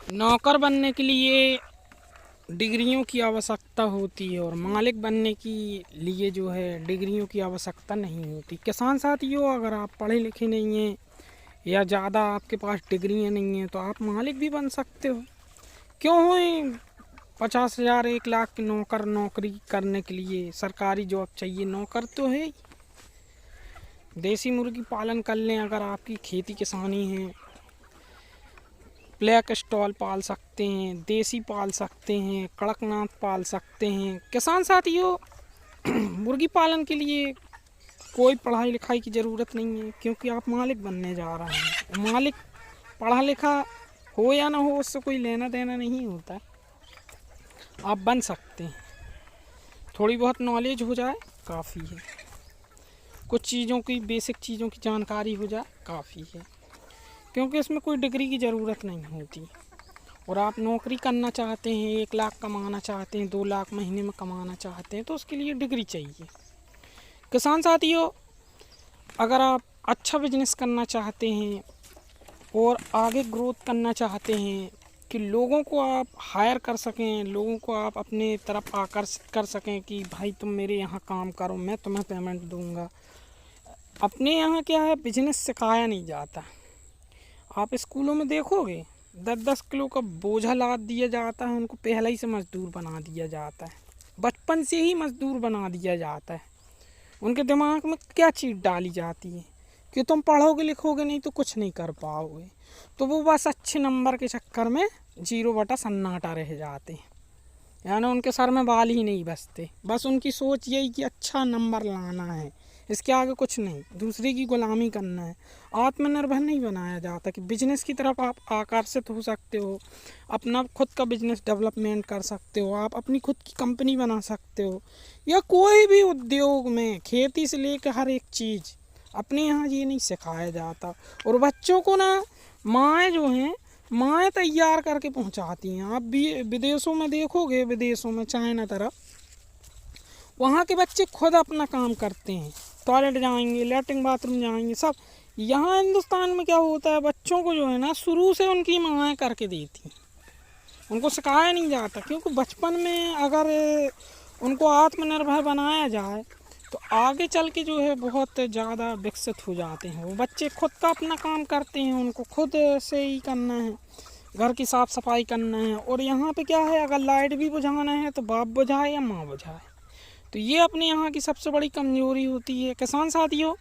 नौकर बनने के लिए डिग्रियों की आवश्यकता होती है और मालिक बनने के लिए जो है डिग्रियों की आवश्यकता नहीं होती। किसान साथियों, अगर आप पढ़े लिखे नहीं हैं या ज़्यादा आपके पास डिग्रियां नहीं हैं तो आप मालिक भी बन सकते हो। क्यों हो 50,000 1 लाख के नौकरी करने के लिए सरकारी जॉब चाहिए? नौकर तो है। देसी मुर्गी पालन कर लें, अगर आपकी खेती किसानी है। ब्लैक स्टॉल पाल सकते हैं, देसी पाल सकते हैं, कड़कनाथ पाल सकते हैं। किसान साथियों, मुर्गी पालन के लिए कोई पढ़ाई लिखाई की ज़रूरत नहीं है, क्योंकि आप मालिक बनने जा रहे हैं। मालिक पढ़ा लिखा हो या ना हो, उससे कोई लेना देना नहीं होता। आप बन सकते हैं, थोड़ी बहुत नॉलेज हो जाए काफ़ी है। कुछ चीज़ों की, बेसिक चीज़ों की जानकारी हो जाए काफ़ी है, क्योंकि इसमें कोई डिग्री की ज़रूरत नहीं होती। और आप नौकरी करना चाहते हैं, 1 लाख कमाना चाहते हैं, 2 लाख महीने में कमाना चाहते हैं, तो उसके लिए डिग्री चाहिए। किसान साथियों, अगर आप अच्छा बिजनेस करना चाहते हैं और आगे ग्रोथ करना चाहते हैं कि लोगों को आप हायर कर सकें, लोगों को आप अपने तरफ आकर्षित कर सकें कि भाई तुम मेरे यहाँ काम करो, मैं तुम्हें पेमेंट दूंगा। अपने यहाँ क्या है, बिजनेस सिखाया नहीं जाता। आप स्कूलों में देखोगे 10-10 किलो का बोझा लाद दिया जाता है, उनको पहले ही से मजदूर बना दिया जाता है, बचपन से ही मजदूर बना दिया जाता है। उनके दिमाग में क्या चीज़ डाली जाती है कि तुम पढ़ोगे लिखोगे नहीं तो कुछ नहीं कर पाओगे, तो वो बस अच्छे नंबर के चक्कर में 0 बटा सन्नाटा रह जाते हैं। यानी उनके सर में बाल ही नहीं बसते, बस उनकी सोच यही कि अच्छा नंबर लाना है, इसके आगे कुछ नहीं, दूसरे की गुलामी करना है। आत्मनिर्भर नहीं बनाया जाता कि बिजनेस की तरफ आप आकर्षित हो सकते हो, अपना खुद का बिजनेस डेवलपमेंट कर सकते हो, आप अपनी खुद की कंपनी बना सकते हो, या कोई भी उद्योग में, खेती से लेकर हर एक चीज़ अपने यहाँ ये नहीं सिखाया जाता। और बच्चों को ना माएँ जो हैं, माएँ तैयार करके पहुँचाती हैं। आप भी विदेशों में देखोगे, विदेशों में चाइना तरफ, वहाँ के बच्चे खुद अपना काम करते हैं, टॉयलेट जाएंगे, लैट्रिन बाथरूम जाएंगे, सब। यहाँ हिंदुस्तान में क्या होता है, बच्चों को जो है ना शुरू से उनकी माएँ करके देती, उनको सिखाया नहीं जाता। क्योंकि बचपन में अगर उनको आत्मनिर्भर बनाया जाए तो आगे चल के जो है बहुत ज़्यादा विकसित हो जाते हैं। वो बच्चे खुद का अपना काम करते हैं, उनको खुद से ही करना है, घर की साफ़ सफाई करना है। और यहाँ पे क्या है, अगर लाइट भी बुझाना है तो बाप बुझाए या माँ बुझाए, तो ये अपने यहाँ की सबसे बड़ी कमज़ोरी होती है। किसान साथियों,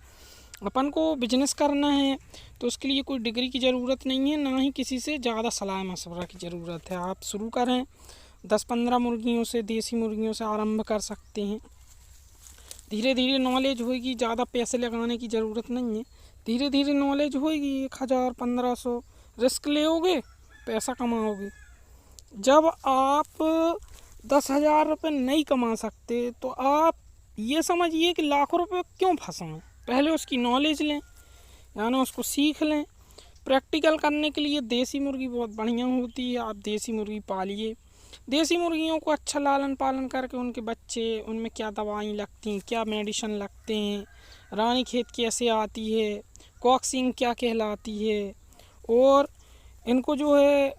अपन को बिजनेस करना है तो उसके लिए कोई डिग्री की ज़रूरत नहीं है, ना ही किसी से ज़्यादा सलाह मशवरा की ज़रूरत है। आप शुरू करें, 10-15 मुर्गियों से, देसी मुर्गियों से आरंभ कर सकते हैं। धीरे धीरे नॉलेज होगी, ज़्यादा पैसे लगाने की ज़रूरत नहीं है, धीरे धीरे नॉलेज होगी। 1,000 1500 रिस्क लेओगे, पैसा कमाओगे। जब आप 10,000 रुपये नहीं कमा सकते तो आप ये समझिए कि लाखों रुपये क्यों फंसाएं। पहले उसकी नॉलेज लें, यानी उसको सीख लें। प्रैक्टिकल करने के लिए देसी मुर्गी बहुत बढ़िया होती है, आप देसी मुर्गी पालिए। देसी मुर्गियों को अच्छा लालन पालन करके उनके बच्चे, उनमें क्या दवाई लगती हैं, क्या मेडिसिन लगते हैं, रानीखेत कैसे आती है, कॉक्सिंग क्या कहलाती है, और इनको जो है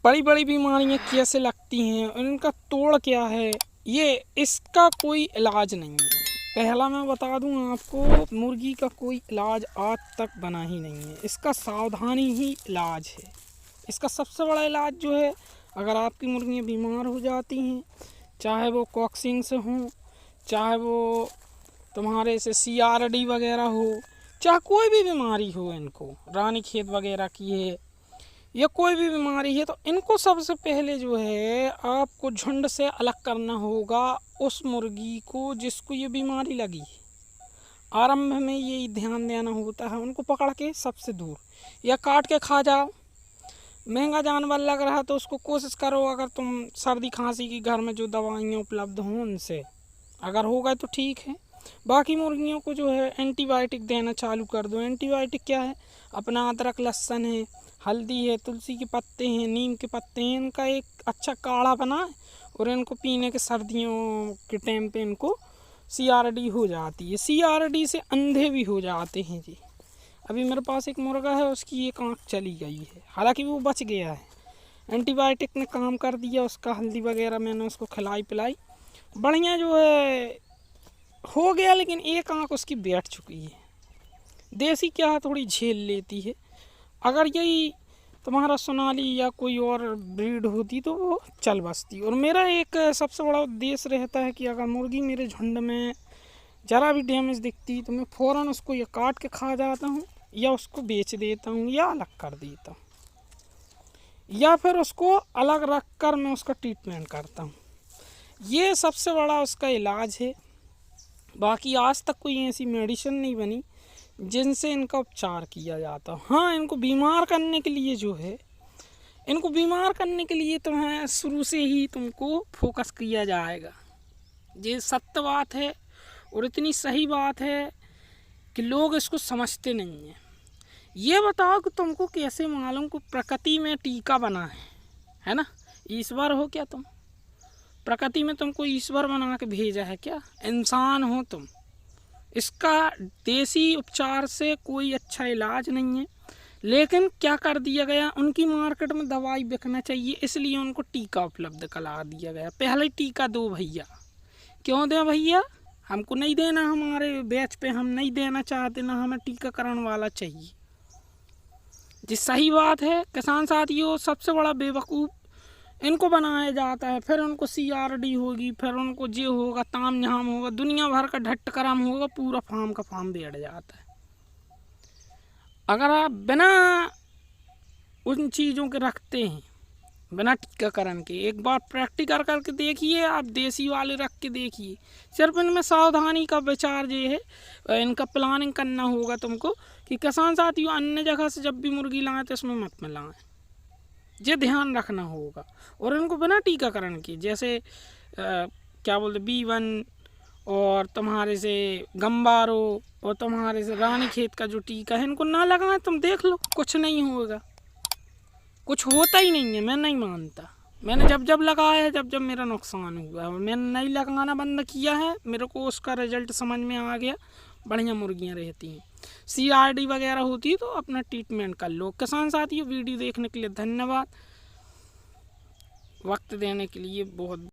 बड़ी बड़ी बीमारियां कैसे लगती हैं, इनका तोड़ क्या है, ये इसका कोई इलाज नहीं है। पहला मैं बता दूं आपको, मुर्गी का कोई इलाज आज तक बना ही नहीं है, इसका सावधानी ही इलाज है। इसका सबसे बड़ा इलाज जो है, अगर आपकी मुर्गियाँ बीमार हो जाती हैं, चाहे वो कॉक्सिंग से हों, चाहे वो तुम्हारे से CRD वगैरह हो, चाहे कोई भी बीमारी हो, इनको रानीखेत वगैरह की है या कोई भी बीमारी है, तो इनको सबसे पहले जो है आपको झुंड से अलग करना होगा उस मुर्गी को जिसको ये बीमारी लगी है। आरंभ में यही ध्यान देना होता है, उनको पकड़ के सबसे दूर या काट के खा जाओ। महंगा जानवर लग रहा है तो उसको कोशिश करो, अगर तुम सर्दी खांसी की घर में जो दवाइयाँ उपलब्ध हों उनसे, अगर हो गए तो ठीक है। बाकी मुर्गियों को जो है एंटीबायोटिक देना चालू कर दो। एंटीबायोटिक क्या है, अपना अदरक लहसुन है, हल्दी है, तुलसी के पत्ते हैं, नीम के पत्ते हैं, इनका एक अच्छा काढ़ा बनाए और इनको पीने के सर्दियों के टाइम पे इनको CRD हो जाती है। CRD से अंधे भी हो जाते हैं जी। अभी मेरे पास एक मुर्गा है, उसकी एक आँख चली गई है, हालांकि वो बच गया है। एंटीबायोटिक ने काम कर दिया उसका, हल्दी वगैरह मैंने उसको खिलाई पिलाई, बढ़िया जो है हो गया, लेकिन एक आँख उसकी बैठ चुकी है। देसी क्या है, थोड़ी झेल लेती है। अगर यही तुम्हारा सोनाली या कोई और ब्रीड होती तो वो चल बसती। और मेरा एक सबसे बड़ा उद्देश्य रहता है कि अगर मुर्गी मेरे झुंड में ज़रा भी डैमेज दिखती तो मैं फ़ौरन उसको या काट के खा जाता हूँ, या उसको बेच देता हूँ, या अलग कर देता हूँ, या फिर उसको अलग रख कर मैं उसका ट्रीटमेंट करता हूँ। ये सबसे बड़ा उसका इलाज है। बाकी आज तक कोई ऐसी मेडिसिन नहीं बनी जिनसे इनका उपचार किया जाता। हाँ, इनको बीमार करने के लिए जो है, इनको बीमार करने के लिए तुम्हें शुरू से ही तुमको फोकस किया जाएगा। ये सत्य बात है और इतनी सही बात है कि लोग इसको समझते नहीं हैं। ये बताओ कि तुमको कैसे मालूम को प्रकृति में टीका बना है ना? ईश्वर हो क्या तुम? प्रकृति में तुमको ईश्वर बना के भेजा है क्या? इंसान हो तुम। इसका देसी उपचार से कोई अच्छा इलाज नहीं है, लेकिन क्या कर दिया गया, उनकी मार्केट में दवाई बिकना चाहिए इसलिए उनको टीका उपलब्ध करा दिया गया। पहले टीका दो भैया। क्यों दें भैया? हमको नहीं देना, हमारे बैच पे हम नहीं देना चाहते, ना हमें टीकाकरण वाला चाहिए। जिस सही बात है किसान साथियों, सबसे बड़ा बेवकूफ़ इनको बनाया जाता है। फिर उनको CRD होगी, फिर उनको जे होगा, ताम झाम होगा, दुनिया भर का ढट्ट करम होगा, पूरा फार्म का फार्म बैठ जाता है। अगर आप बिना उन चीज़ों के रखते हैं, बिना टीकाकरण के, एक बार प्रैक्टिकल करके देखिए, आप देसी वाले रख के देखिए। सिर्फ इनमें सावधानी का विचार ये है, इनका प्लानिंग करना होगा तुमको कि किसान साथियों अन्य जगह से जब भी मुर्गी लाएं तो इसमें मत मिलाएं, ये ध्यान रखना होगा। और इनको बिना टीकाकरण के, जैसे क्या बोलते B1 और तुम्हारे से गंबारो और तुम्हारे से रानीखेत का जो टीका है, इनको ना लगाएं। तुम देख लो, कुछ नहीं होगा, कुछ होता ही नहीं है। मैं नहीं मानता, मैंने जब जब लगाया है, जब जब मेरा नुकसान हुआ है, मैंने नहीं लगाना बंद किया है, मेरे को उसका रिजल्ट समझ में आ गया। बढ़िया मुर्गियाँ रहती हैं। CRD वगैरह होती है तो अपना ट्रीटमेंट कर लो। किसान साथियों, वीडियो देखने के लिए धन्यवाद, वक्त देने के लिए बहुत।